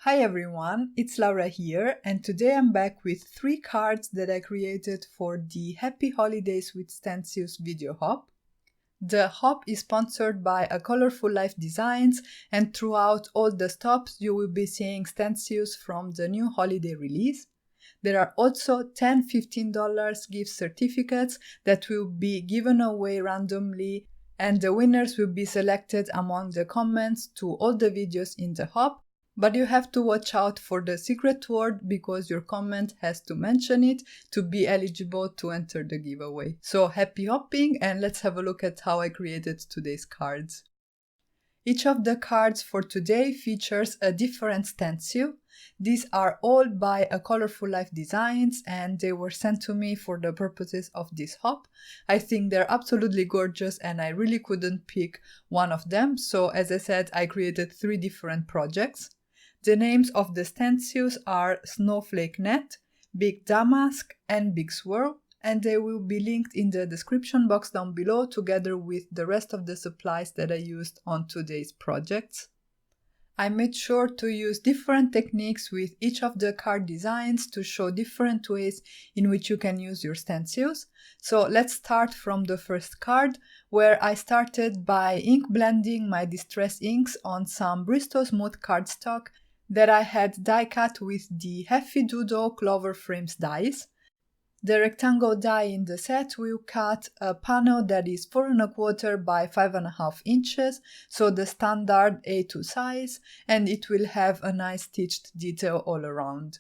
Hi everyone, it's Laura here, and today I'm back with 3 cards that I created for the Happy Holidays with Stencils video hop. The hop is sponsored by A Colorful Life Designs, and throughout all the stops you will be seeing stencils from the new holiday release. There are also 10 $15 gift certificates that will be given away randomly, and the winners will be selected among the comments to all the videos in the hop. But you have to watch out for the secret word because your comment has to mention it to be eligible to enter the giveaway. So happy hopping, and let's have a look at how I created today's cards. Each of the cards for today features a different stencil. These are all by A Colorful Life Designs and they were sent to me for the purposes of this hop. I think they're absolutely gorgeous and I really couldn't pick one of them, so as I said, I created 3 different projects. The names of the stencils are Snowflake Net, Big Damask, and Big Swirl, and they will be linked in the description box down below together with the rest of the supplies that I used on today's projects. I made sure to use different techniques with each of the card designs to show different ways in which you can use your stencils. So let's start from the first card, where I started by ink blending my distress inks on some Bristol Smooth cardstock that I had die cut with the Heffy Doodle Clover Frames dies. The rectangle die in the set will cut a panel that is 4 1/4 by 5.5 inches, so the standard A2 size, and it will have a nice stitched detail all around.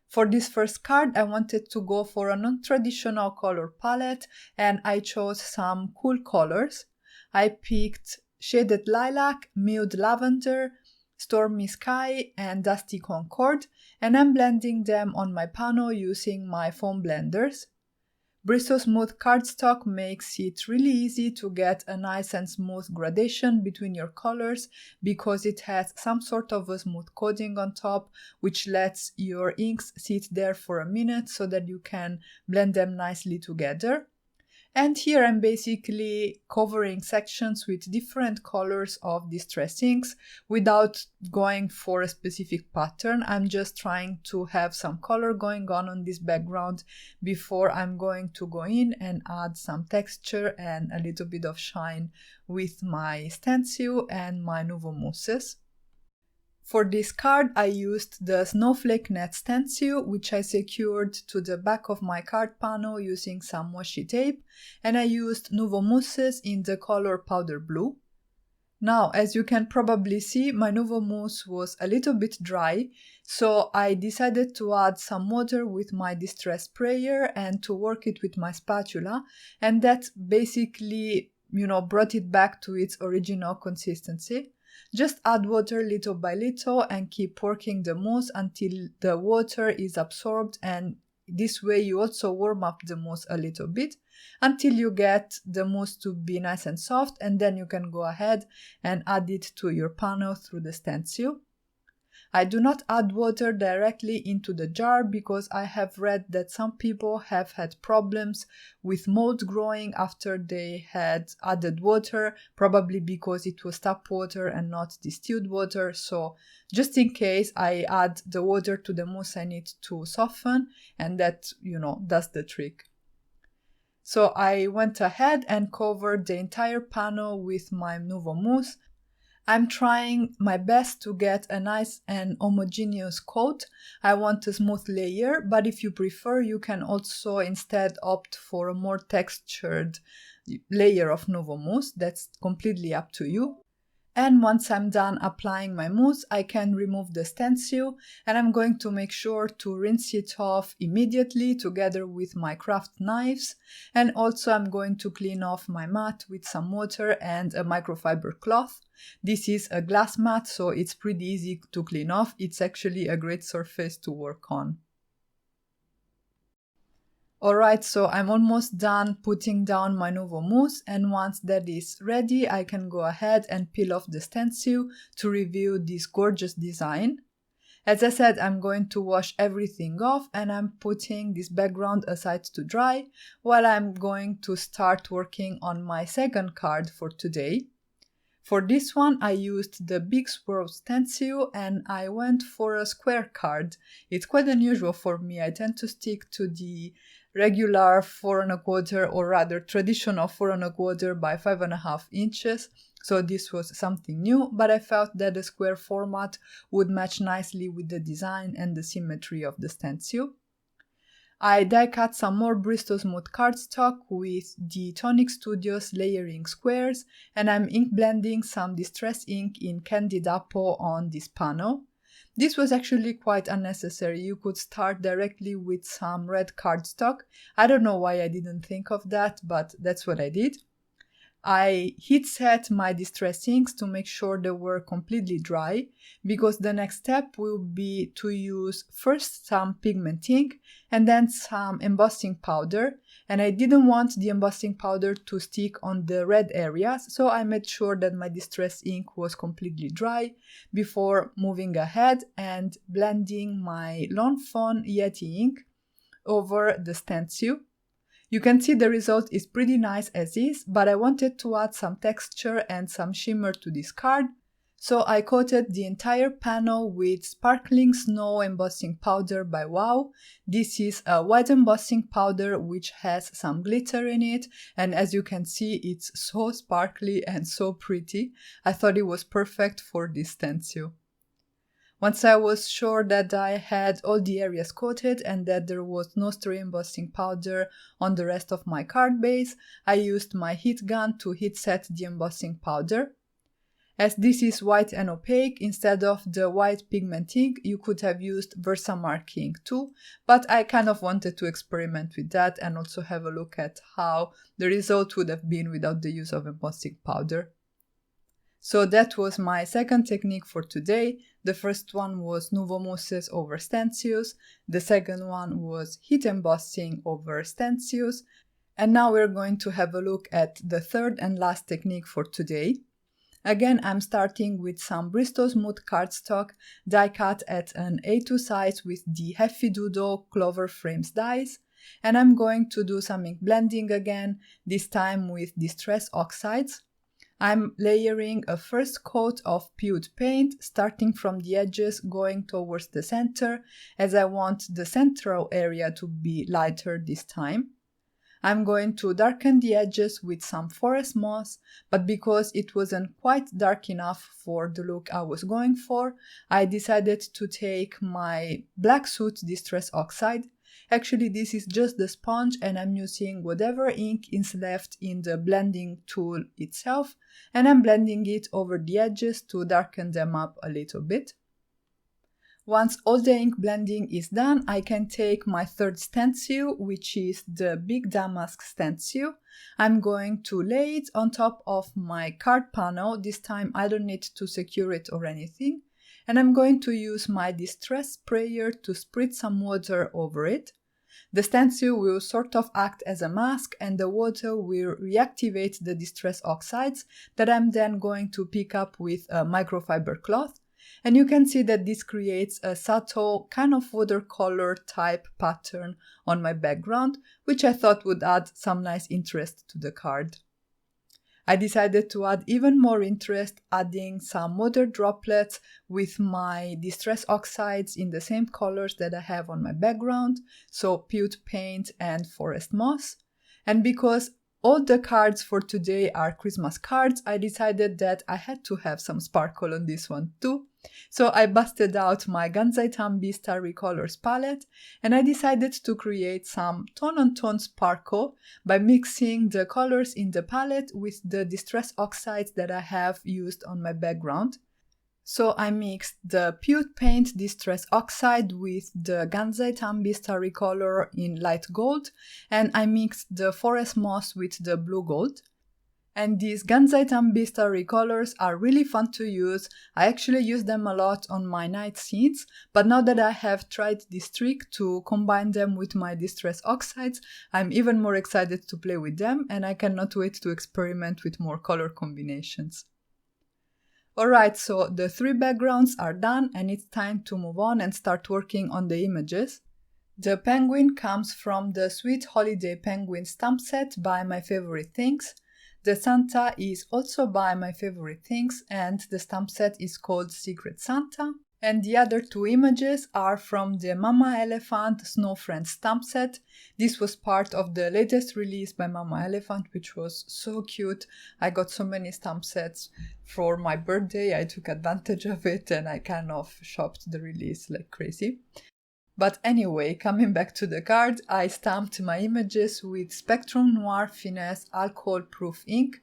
For this first card, I wanted to go for a non-traditional color palette, and I chose some cool colors. I picked Shaded Lilac, Milled Lavender, Stormy Sky, and Dusty Concord, and I'm blending them on my panel using my foam blenders. Bristol Smooth cardstock makes it really easy to get a nice and smooth gradation between your colors because it has some sort of a smooth coating on top, which lets your inks sit there for a minute so that you can blend them nicely together. And here I'm basically covering sections with different colors of distress inks without going for a specific pattern. I'm just trying to have some color going on this background before I'm going to go in and add some texture and a little bit of shine with my stencil and my Nuvo mousses. For this card, I used the Snowflake Net stencil, which I secured to the back of my card panel using some washi tape, and I used Nuvo mousses in the color Powder Blue. Now, as you can probably see, my Nuvo mousse was a little bit dry, so I decided to add some water with my distress sprayer and to work it with my spatula, and that basically, brought it back to its original consistency. Just add water little by little and keep working the mousse until the water is absorbed, and this way you also warm up the mousse a little bit until you get the mousse to be nice and soft, and then you can go ahead and add it to your panel through the stencil. I do not add water directly into the jar because I have read that some people have had problems with mold growing after they had added water, probably because it was tap water and not distilled water. So just in case, I add the water to the mousse I need to soften, and that, does the trick. So I went ahead and covered the entire panel with my Nuvo mousse. I'm trying my best to get a nice and homogeneous coat. I want a smooth layer, but if you prefer, you can also instead opt for a more textured layer of Nuvo mousse. That's completely up to you. And once I'm done applying my mousse, I can remove the stencil, and I'm going to make sure to rinse it off immediately together with my craft knives. And also I'm going to clean off my mat with some water and a microfiber cloth. This is a glass mat, so it's pretty easy to clean off. It's actually a great surface to work on. Alright, so I'm almost done putting down my Nuvo mousse, and once that is ready, I can go ahead and peel off the stencil to reveal this gorgeous design. As I said, I'm going to wash everything off, and I'm putting this background aside to dry while I'm going to start working on my second card for today. For this one, I used the big Swirl stencil and I went for a square card. It's quite unusual for me. I tend to stick to the regular 4¼ or rather traditional 4¼ by 5½ inches. So this was something new, but I felt that the square format would match nicely with the design and the symmetry of the stencil. I die cut some more Bristol Smooth cardstock with the Tonic Studios layering squares, and I'm ink blending some distress ink in Candied Apple on this panel. This was actually quite unnecessary. You could start directly with some red cardstock. I don't know why I didn't think of that, but that's what I did. I heat set my distress inks to make sure they were completely dry, because the next step will be to use first some pigment ink and then some embossing powder, and I didn't want the embossing powder to stick on the red areas, so I made sure that my distress ink was completely dry before moving ahead and blending my Lawn Fawn Yeti ink over the stencil. You can see the result is pretty nice as is, but I wanted to add some texture and some shimmer to this card, so I coated the entire panel with Sparkling Snow embossing powder by Wow. This is a white embossing powder which has some glitter in it, and as you can see, it's so sparkly and so pretty. I thought it was perfect for this stencil. Once I was sure that I had all the areas coated and that there was no stray embossing powder on the rest of my card base, I used my heat gun to heat set the embossing powder. As this is white and opaque, instead of the white pigment ink, you could have used Versamark ink too, but I kind of wanted to experiment with that and also have a look at how the result would have been without the use of embossing powder. So that was my second technique for today. The first one was Nouveau Mousses over stencils, the second one was heat embossing over stencils, and now we're going to have a look at the third and last technique for today. Again, I'm starting with some Bristol Smooth cardstock die cut at an A2 size with the Heffy Doodle Clover Frames dies, and I'm going to do some ink blending again, this time with Distress Oxides. I'm layering a first coat of pewed paint, starting from the edges going towards the center, as I want the central area to be lighter this time. I'm going to darken the edges with some forest moss, but because it wasn't quite dark enough for the look I was going for, I decided to take my Black Soot Distress Oxide. Actually, this is just the sponge and I'm using whatever ink is left in the blending tool itself, and I'm blending it over the edges to darken them up a little bit. Once all the ink blending is done, I can take my third stencil, which is the big Damask stencil. I'm going to lay it on top of my card panel. This time I don't need to secure it or anything. And I'm going to use my distress sprayer to spritz some water over it. The stencil will sort of act as a mask and the water will reactivate the distress oxides that I'm then going to pick up with a microfiber cloth. And you can see that this creates a subtle kind of watercolor type pattern on my background, which I thought would add some nice interest to the card. I decided to add even more interest, adding some water droplets with my distress oxides in the same colors that I have on my background, so pewed paint and forest moss. And because all the cards for today are Christmas cards, I decided that I had to have some sparkle on this one too. So I busted out my Ganzai Tambi Starry Colors palette and I decided to create some tone-on-tone sparkle by mixing the colors in the palette with the distress oxides that I have used on my background. So I mixed the pewed paint distress oxide with the Ganzai Tambi Starry Color in light gold, and I mixed the forest moss with the blue gold. And these Ganzai Tambi Starry colors are really fun to use. I actually use them a lot on my night scenes, but now that I have tried this trick to combine them with my distress oxides, I'm even more excited to play with them and I cannot wait to experiment with more color combinations. Alright, so the 3 backgrounds are done and it's time to move on and start working on the images. The penguin comes from the Sweet Holiday Penguin stamp set by My Favorite Things. The Santa is also by My Favorite Things, and the stamp set is called Secret Santa. And the other two images are from the Mama Elephant Snow Friends stamp set. This was part of the latest release by Mama Elephant, which was so cute. I got so many stamp sets for my birthday. I took advantage of it and I kind of shopped the release like crazy. But anyway, coming back to the card, I stamped my images with Spectrum Noir Finesse alcohol-proof ink.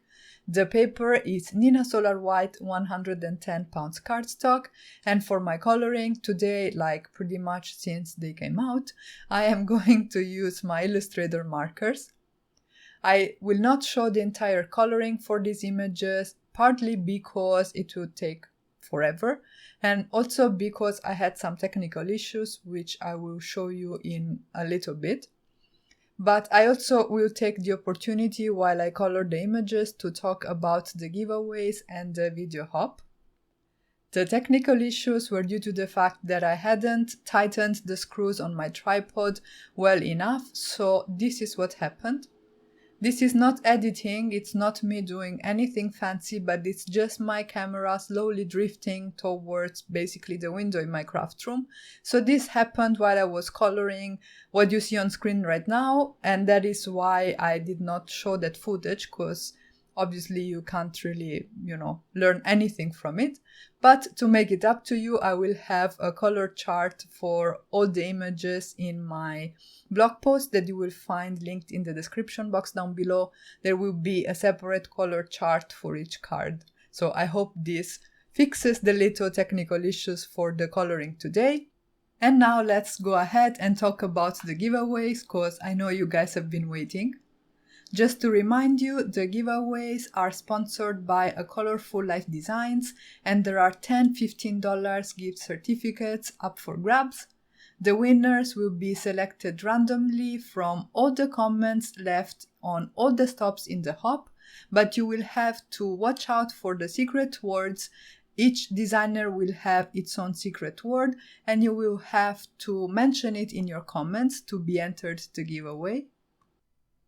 The paper is Nina Solar White 110 pounds cardstock, and for my coloring today, like pretty much since they came out, I am going to use my Illustrator markers. I will not show the entire coloring for these images, partly because it would take forever, and also because I had some technical issues, which I will show you in a little bit. But I also will take the opportunity while I color the images to talk about the giveaways and the video hop. The technical issues were due to the fact that I hadn't tightened the screws on my tripod well enough, so this is what happened. This is not editing, it's not me doing anything fancy, but it's just my camera slowly drifting towards basically the window in my craft room. So this happened while I was coloring what you see on screen right now, and that is why I did not show that footage, because obviously you can't really, learn anything from it. But to make it up to you, I will have a color chart for all the images in my blog post that you will find linked in the description box down below. There will be a separate color chart for each card. So I hope this fixes the little technical issues for the coloring today. And now let's go ahead and talk about the giveaways, because I know you guys have been waiting. Just to remind you, the giveaways are sponsored by A Colorful Life Designs, and there are $10-15 gift certificates up for grabs. The winners will be selected randomly from all the comments left on all the stops in the hop, but you will have to watch out for the secret words. Each designer will have its own secret word, and you will have to mention it in your comments to be entered the giveaway.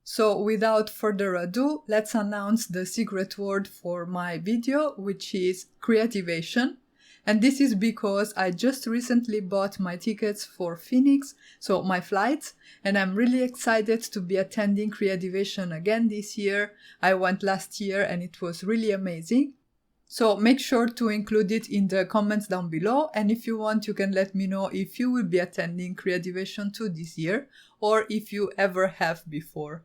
So without further ado, let's announce the secret word for my video, which is creativation. And this is because I just recently bought my tickets for Phoenix, so my flights, and I'm really excited to be attending Creativation again this year. I went last year and it was really amazing. So make sure to include it in the comments down below, and if you want, you can let me know if you will be attending Creativation 2 this year, or if you ever have before.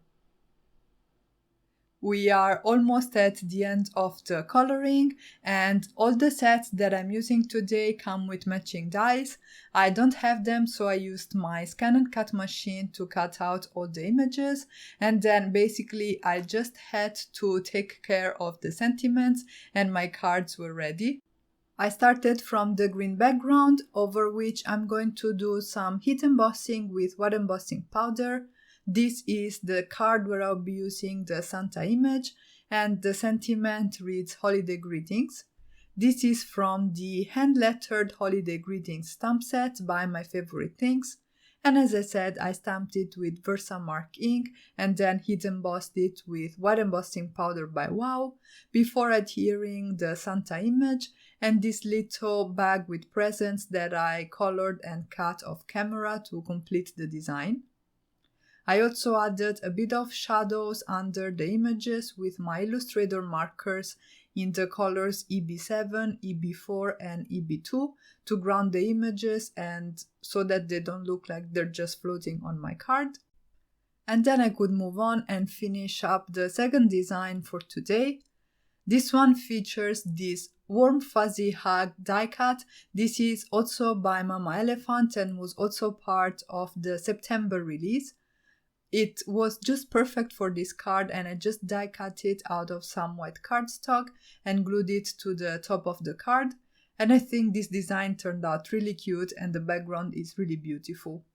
We are almost at the end of the coloring, and all the sets that I'm using today come with matching dies. I don't have them, so I used my scan and cut machine to cut out all the images, and then basically I just had to take care of the sentiments and my cards were ready. I started from the green background, over which I'm going to do some heat embossing with wet embossing powder. This is the card where I'll be using the Santa image, and the sentiment reads Holiday Greetings. This is from the hand-lettered Holiday Greetings stamp set by My Favorite Things, and as I said, I stamped it with Versamark ink and then heat embossed it with wet embossing powder by Wow before adhering the Santa image and this little bag with presents that I colored and cut off camera to complete the design. I also added a bit of shadows under the images with my Illustrator markers in the colors EB7, EB4 and EB2 to ground the images and so that they don't look like they're just floating on my card. And then I could move on and finish up the second design for today. This one features this warm fuzzy hug die cut. This is also by Mama Elephant and was also part of the September release. It was just perfect for this card and I just die cut it out of some white cardstock and glued it to the top of the card. And I think this design turned out really cute and the background is really beautiful.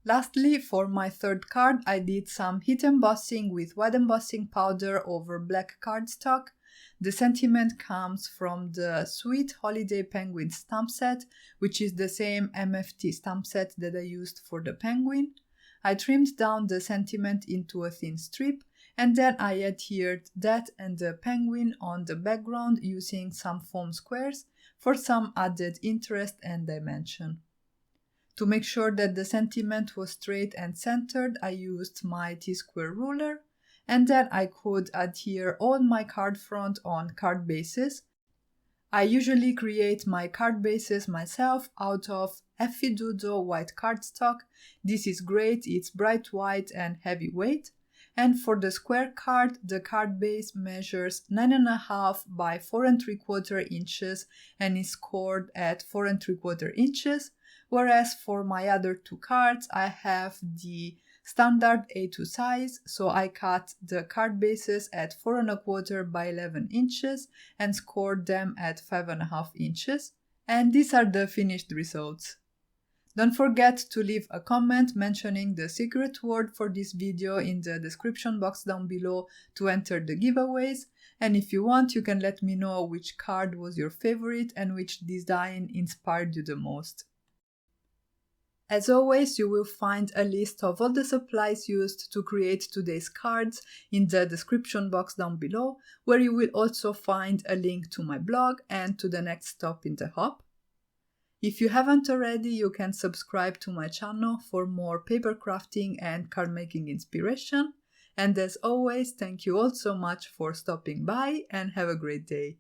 Lastly, for my third card, I did some heat embossing with wet embossing powder over black cardstock. The sentiment comes from the Sweet Holiday Penguin stamp set, which is the same MFT stamp set that I used for the penguin. I trimmed down the sentiment into a thin strip and then I adhered that and the penguin on the background using some foam squares for some added interest and dimension. To make sure that the sentiment was straight and centered, I used my T-square ruler, and then I could adhere all my card front on card bases. I usually create my card bases myself out of Effie Doodle white cardstock. This is great, it's bright white and heavyweight. And for the square card, the card base measures 9.5 by 4 3/4 inches and is scored at 4 3/4 inches, whereas for my other two cards I have the standard A2 size, so I cut the card bases at 4 1/4 by 11 inches and scored them at 5.5 inches. And these are the finished results. Don't forget to leave a comment mentioning the secret word for this video in the description box down below to enter the giveaways. And if you want, you can let me know which card was your favorite and which design inspired you the most. As always, you will find a list of all the supplies used to create today's cards in the description box down below, where you will also find a link to my blog and to the next stop in the hop. If you haven't already, you can subscribe to my channel for more paper crafting and card making inspiration. And as always, thank you all so much for stopping by and have a great day.